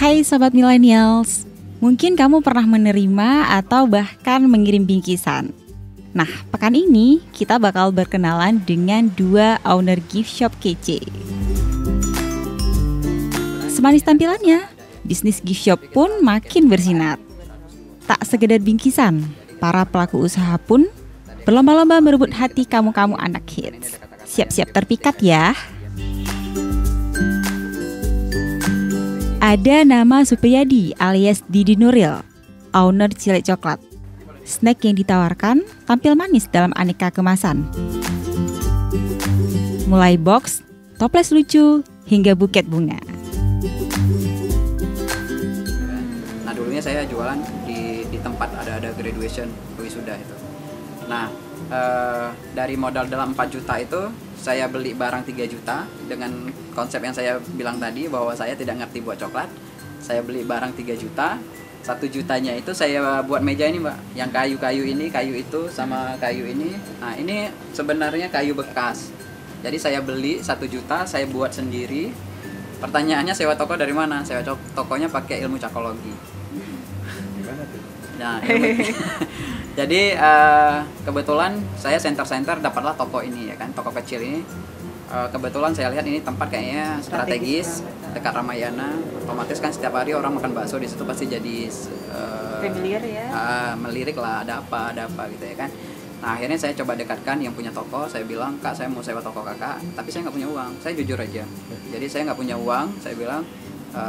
Hai Sobat Millennials, mungkin kamu pernah menerima atau bahkan mengirim bingkisan. Nah, pekan ini kita bakal berkenalan dengan dua owner gift shop kece. Semanis tampilannya, bisnis gift shop pun makin bersinar. Tak sekedar bingkisan, para pelaku usaha pun berlomba-lomba merebut hati kamu-kamu anak hits. Siap-siap terpikat ya. Ada nama Supriyadi alias Didi Nuril, owner Cile Coklat. Snack yang ditawarkan tampil manis dalam aneka kemasan. Mulai box, toples lucu, hingga buket bunga. Nah, dulunya saya jualan di tempat ada graduation wisuda itu. Nah, dari modal dalam 4 juta itu saya beli barang 3 juta dengan konsep yang saya bilang tadi bahwa saya tidak ngerti buat coklat. Saya beli barang 3 juta, 1 jutanya itu saya buat meja ini Mbak, yang kayu-kayu ini, kayu itu sama kayu ini. Nah, ini sebenarnya kayu bekas. Jadi saya beli 1 juta, saya buat sendiri. Pertanyaannya sewa toko dari mana? Sewa tokonya pakai ilmu cakologi. Nah, jadi kebetulan saya center dapatlah toko ini ya kan, toko kecil ini. Kebetulan saya lihat ini tempat kayaknya strategis dekat Ramayana. Otomatis kan setiap hari orang makan bakso di situ pasti jadi Familiar ya. Melirik lah, ada apa gitu ya kan. Nah, akhirnya saya coba dekatkan yang punya toko. Saya bilang, Kak, saya mau sewa toko kakak, tapi saya nggak punya uang. Saya jujur aja. Jadi saya nggak punya uang. Saya bilang,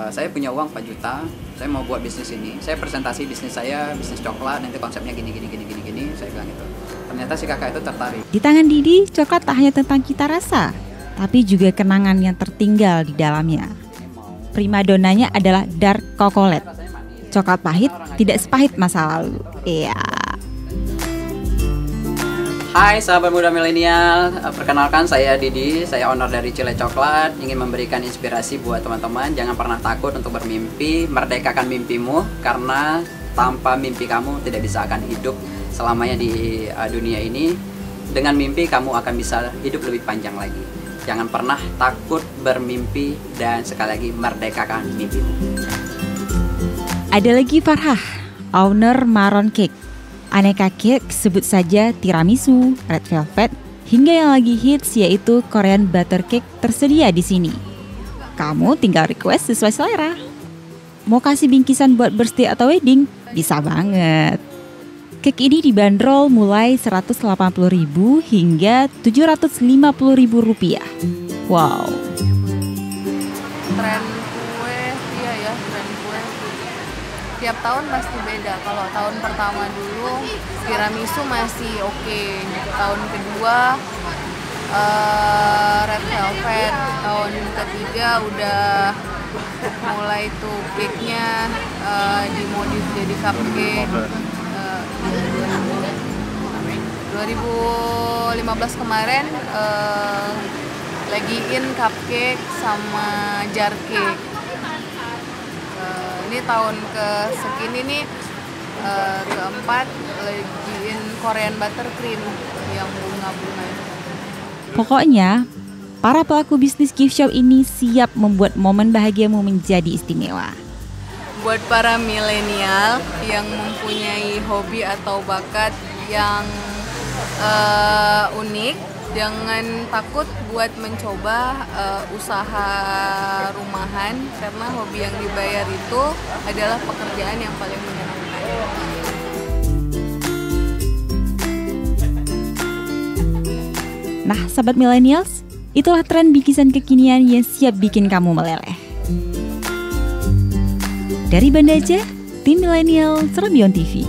saya punya uang 4 juta, saya mau buat bisnis ini. Saya presentasi bisnis saya, bisnis coklat, nanti konsepnya gini, saya bilang itu. Ternyata si kakak itu tertarik. Di tangan Didi, coklat tak hanya tentang cita rasa, tapi juga kenangan yang tertinggal di dalamnya. Primadonanya adalah dark chocolate. Coklat pahit tidak sepahit masa lalu. Iya. Hai sahabat muda milenial, perkenalkan saya Didi, saya owner dari Cile Coklat. Ingin memberikan inspirasi buat teman-teman, jangan pernah takut untuk bermimpi, merdekakan mimpimu, karena tanpa mimpi kamu tidak bisa akan hidup selamanya di dunia ini. Dengan mimpi kamu akan bisa hidup lebih panjang lagi. Jangan pernah takut bermimpi dan sekali lagi merdekakan mimpimu. Ada lagi Farhah, owner Maron Cake. Aneka cake sebut saja tiramisu, red velvet, hingga yang lagi hits yaitu Korean butter cake tersedia di sini. Kamu tinggal request sesuai selera. Mau kasih bingkisan buat birthday atau wedding? Bisa banget. Cake ini dibanderol mulai 180.000 hingga 750.000 rupiah. Wow. Tren kue, iya ya, tren kue. Tiap tahun pasti beda. Kalau tahun pertama dulu tiramisu masih oke. Tahun kedua red velvet. Tahun ketiga udah mulai tuh cake-nya dimodif jadi cupcake. 2015 kemarin lagi in cupcake sama jar cake. Ini tahun segini nih keempat lagi in Korean buttercream yang bunga-bunga. Pokoknya para pelaku bisnis gift shop ini siap membuat momen bahagiamu menjadi istimewa. Buat para milenial yang mempunyai hobi atau bakat yang unik, jangan takut buat mencoba usaha rumahan, karena hobi yang dibayar itu adalah pekerjaan yang paling menyenangkan. Nah, sahabat millennials, itulah tren bingkisan kekinian yang siap bikin kamu meleleh. Dari Banda Aceh, tim Millennial Serbion TV.